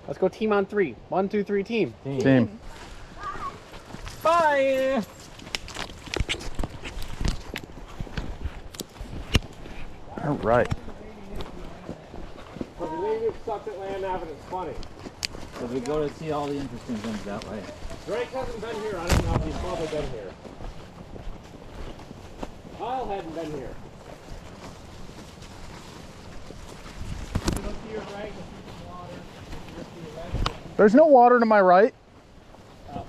Let's go team on 3. 1, 2, 3, team. Team. Bye. All right. But the native sucks at land nav and it's funny. Because we go to see all the interesting things that way. Drake hasn't been here. I don't know if he's probably been here. Kyle hadn't been here. Look to your right, you'll see some water. Look to your left. There's no water to my right.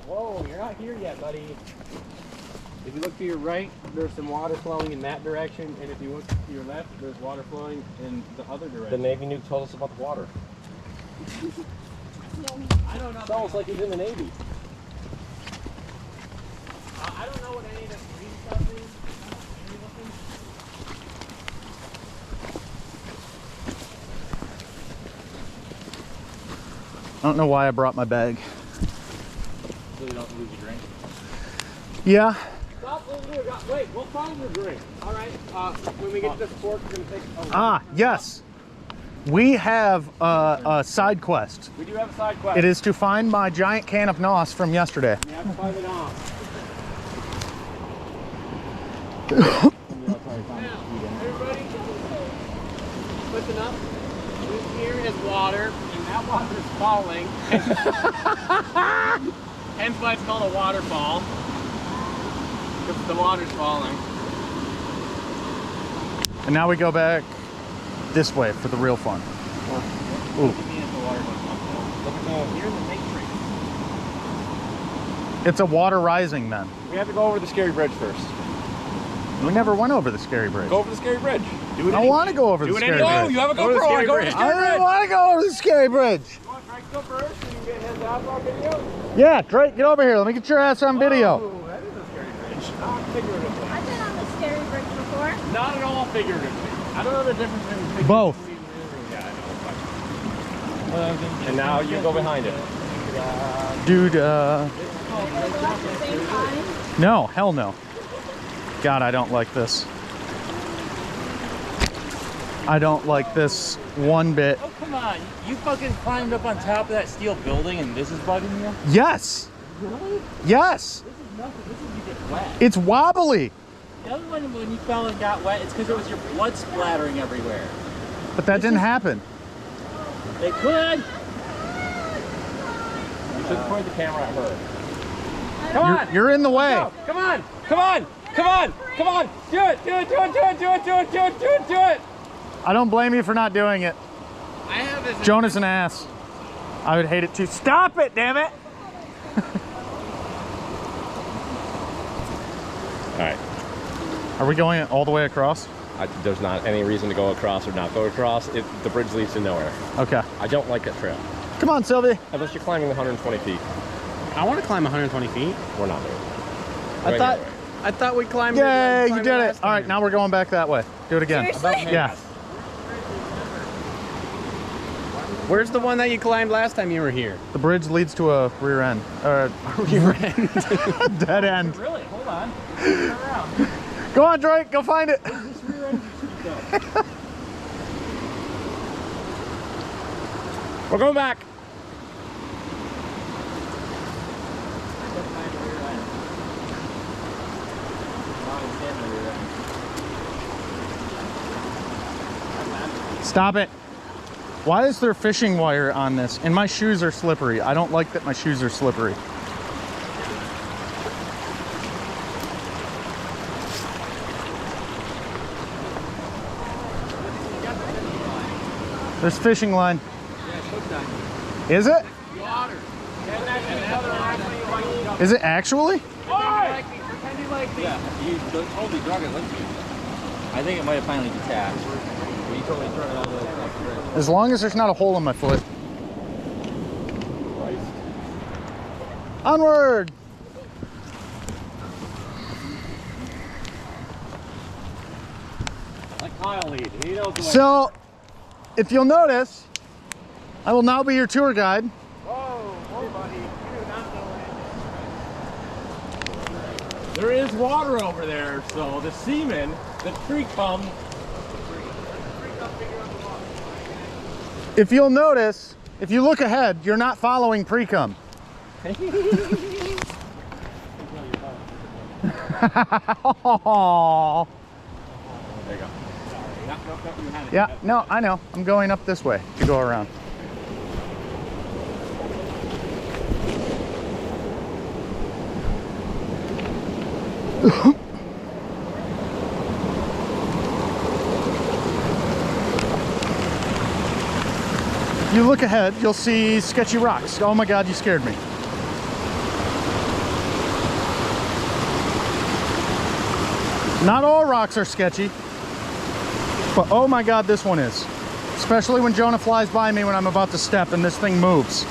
Whoa, you're not here yet, buddy. If you look to your right, there's some water flowing in that direction, and if you look to your left, there's water flowing in the other direction. The Navy nuke told us about the water. I don't know. It's almost like he's in the Navy. I don't know what any of this green stuff is. I don't know why I brought my bag. So you don't lose your drink. Yeah. Stop, wait, we'll find your drink. All right, when we get to this port, we're going to take Yes. We have a side quest. We do have a side quest. It is to find my giant can of NOS from yesterday. You have to find it off. Now, everybody, listen up. This here is water, and that water is falling. Hence why it's called a waterfall. Because the water's falling. And now we go back this way for the real fun. Ooh. Look at the, you're in the matrix. It's a water rising then. We have to go over the scary bridge first. We never went over the scary bridge. Go over the scary bridge. I don't want to go over the scary bridge. No, you have a GoPro. I don't want to go over the scary bridge. You want Drake to go first so you can get his ass on video? Yeah, Drake, get over here. Let me get your ass on video. Oh, that is a scary bridge. Not figuratively. I've been on the scary bridge before. Not at all figuratively. I don't know the difference between figuratively. Both. Yeah, I know. And now you go behind it. Dude, At the same time. no, hell no. God, I don't like this. I don't like this one bit. oh, come on. You fucking climbed up on top of that steel building and this is bugging you? Yes. Really? Yes. This is nothing. This is you get wet. It's wobbly. The other one, when you fell and got wet, it's because it was your blood splattering everywhere. But that didn't happen. It could. You should point the camera at her. Come on! You're in the way. Go. Come on! Come on! Come on! Come on! Do it! Do it! Do it! Do it! Do it! Do it! Do it! Do it! Do it! I don't blame you for not doing it. I have this. Jonah's an ass. I would hate it too. Stop it, damn it! All right. Are we going all the way across? There's not any reason to go across or not go across. The bridge leads to nowhere. Okay. I don't like that trail. Come on, Sylvee. Unless you're climbing 120 feet. I want to climb 120 feet. We're not doing it. I thought we climbed. Yay, you did it. All right, now we're going back that way. Do it again. Seriously? Yeah. Where's the one that you climbed last time you were here? The bridge leads to a rear end. Rear end. Dead end. Really? Hold on. Turn around. Go on, Drake. Go find it. This rear end We're going back. Stop it. Why is there fishing wire on this? And my shoes are slippery. I don't like that my shoes are slippery. There's fishing line. Is it? Is it actually? Yeah, you totally drug it, didn't you? I think it might have finally detached. But you totally drug it all the way across the bridge. As long as there's not a hole in my foot. Onward! Let Kyle lead. He knows the way. So, if you'll notice, I will now be your tour guide. Whoa, buddy. You do not know anything. There is water over there, so the seamen, the tree come. If you'll notice, if you look ahead, you're not following pre-cum. Oh. There you go. Yeah, no, I know. I'm going up this way to go around. If you look ahead, you'll see sketchy rocks. Oh my God, you scared me. Not all rocks are sketchy, but oh my God, this one is. Especially when Jonah flies by me when I'm about to step and this thing moves.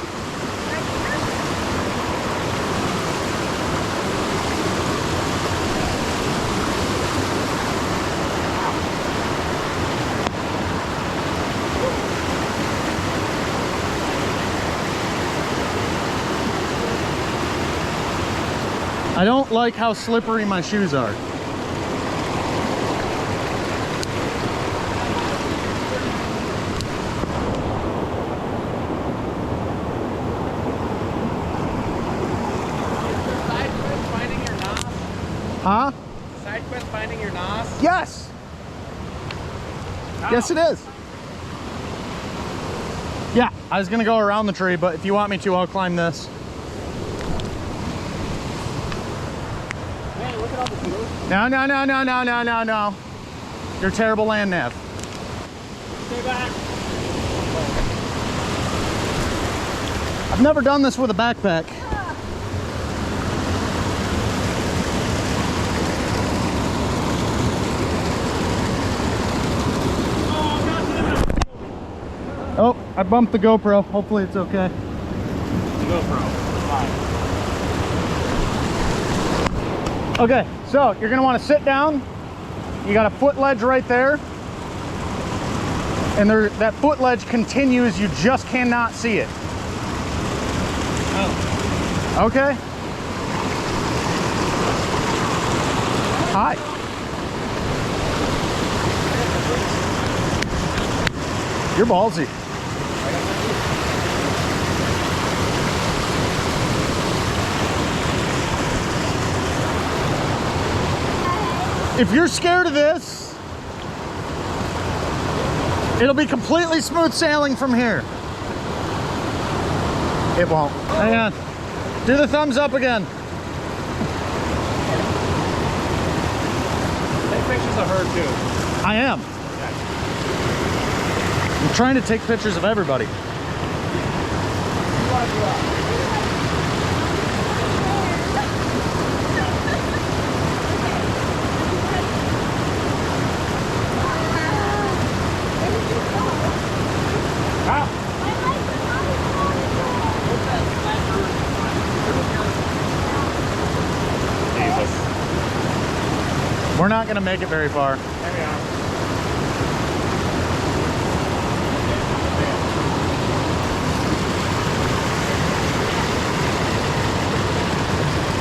I don't like how slippery my shoes are. Huh? Side quest finding your nos? Yes! Yes, it is. Yeah, I was gonna go around the tree, but if you want me to, I'll climb this. Hey, look at all the views. No, no, no, no, no, no, no, no. You're a terrible land nav. Stay back. I've never done this with a backpack. Oh, I bumped the GoPro. Hopefully it's okay. GoPro. Fine. Okay, so you're gonna want to sit down. You got a foot ledge right there. And there, that foot ledge continues, you just cannot see it. Oh. Okay. Hi. You're ballsy. If you're scared of this, it'll be completely smooth sailing from here. It won't. Hang on. Do the thumbs up again. Take pictures of her too. I am. I'm trying to take pictures of everybody. We're not going to make it very far. There we are.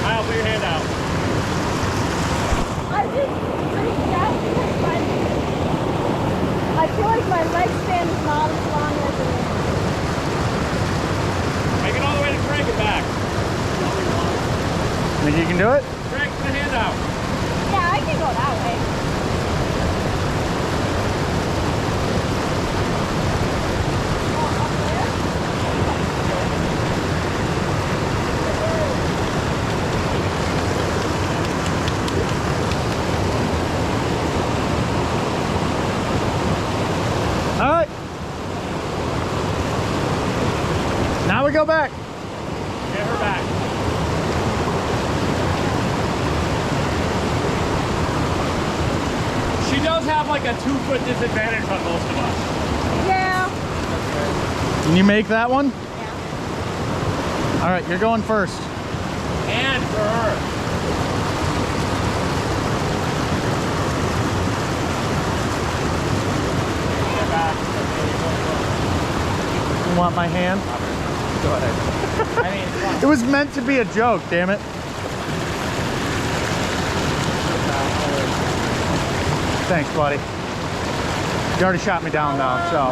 Kyle, put your hand out. I'm just pretty fast because I feel like my leg span is not as long as it is. Make it all the way to Craig and back. Think you can do it? Craig, put a hand out. Yeah, I can go that way. All right. Now we go back. Get her back. She does have like a 2-foot disadvantage on most of us. Yeah. Can you make that one? Yeah. All right, you're going first. And for her. Get back. You want my hand? Go ahead. I mean, it's fine. It was meant to be a joke, damn it. Thanks, buddy. You already shot me down though, so.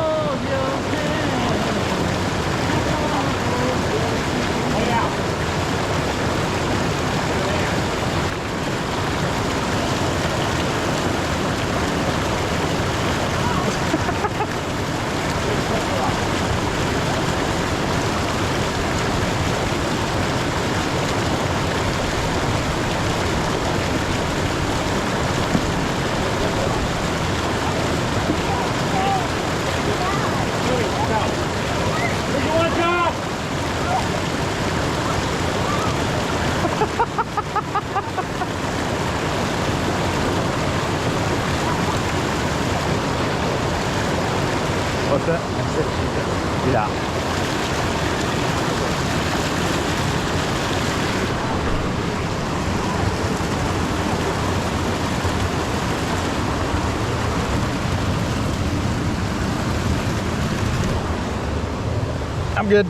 I'm good.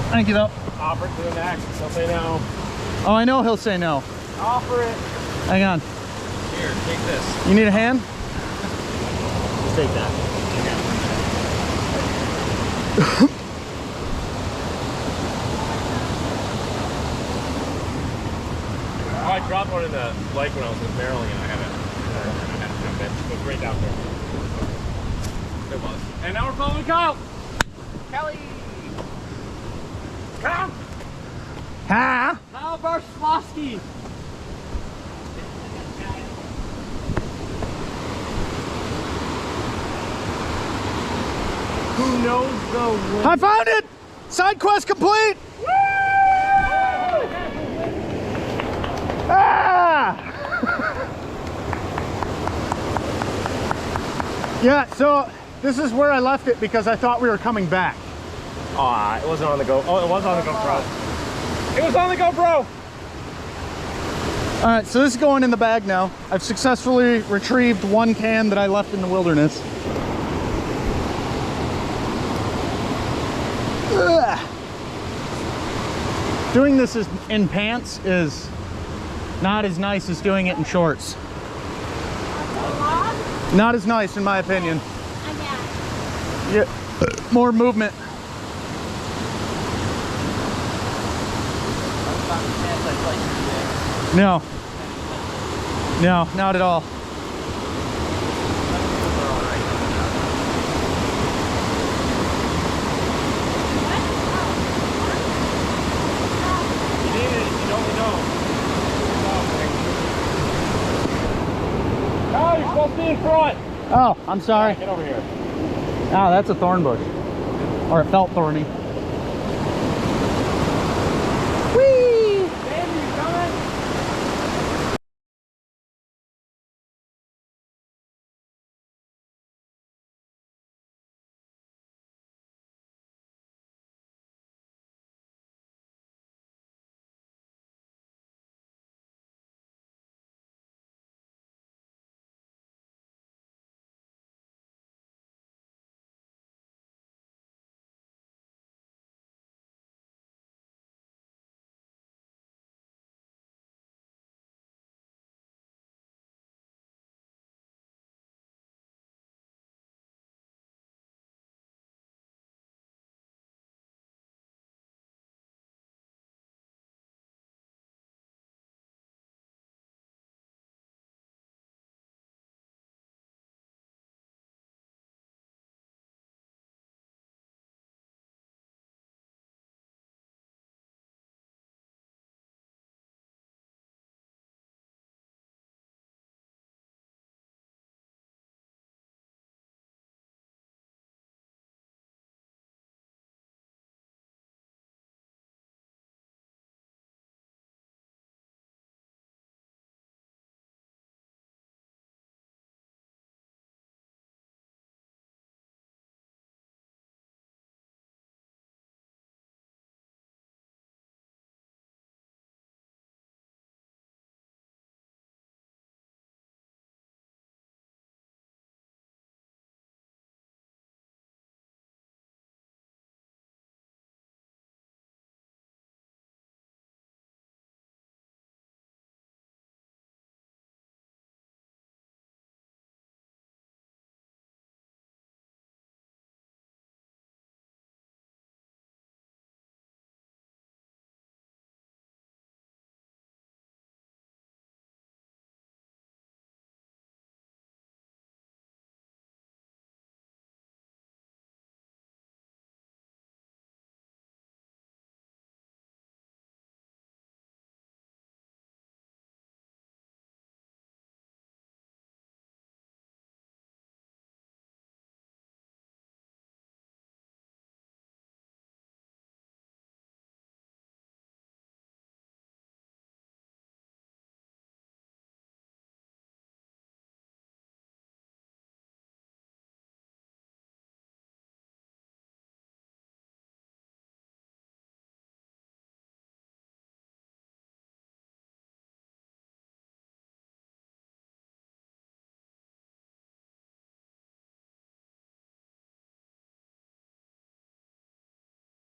Thank you, though. Offer it to him next. He'll say no. Oh, I know he'll say no. Offer it. Hang on. Here, take this. You need a hand? Just take that. Oh, I dropped one in the lake when I was barreling and I had to jump in. It was right down there. It was. And now we're following Kyle. Kelly. Come. Ha! Kyle Barslowski. Who knows the way? I found it! Side quest complete! Ah! Yeah, so this is where I left it because I thought we were coming back. Ah, it wasn't on the GoPro. Oh, it was on the GoPro. It was on the GoPro! All right, so this is going in the bag now. I've successfully retrieved one can that I left in the wilderness. Ugh. Doing this in pants is not as nice as doing it in shorts. Not as nice, in my opinion. Yeah, more movement. No. No, not at all. You need it, you don't know. Oh, you're supposed to be in front. Oh, I'm sorry. Get over here. Oh, that's a thorn bush. Or it felt thorny.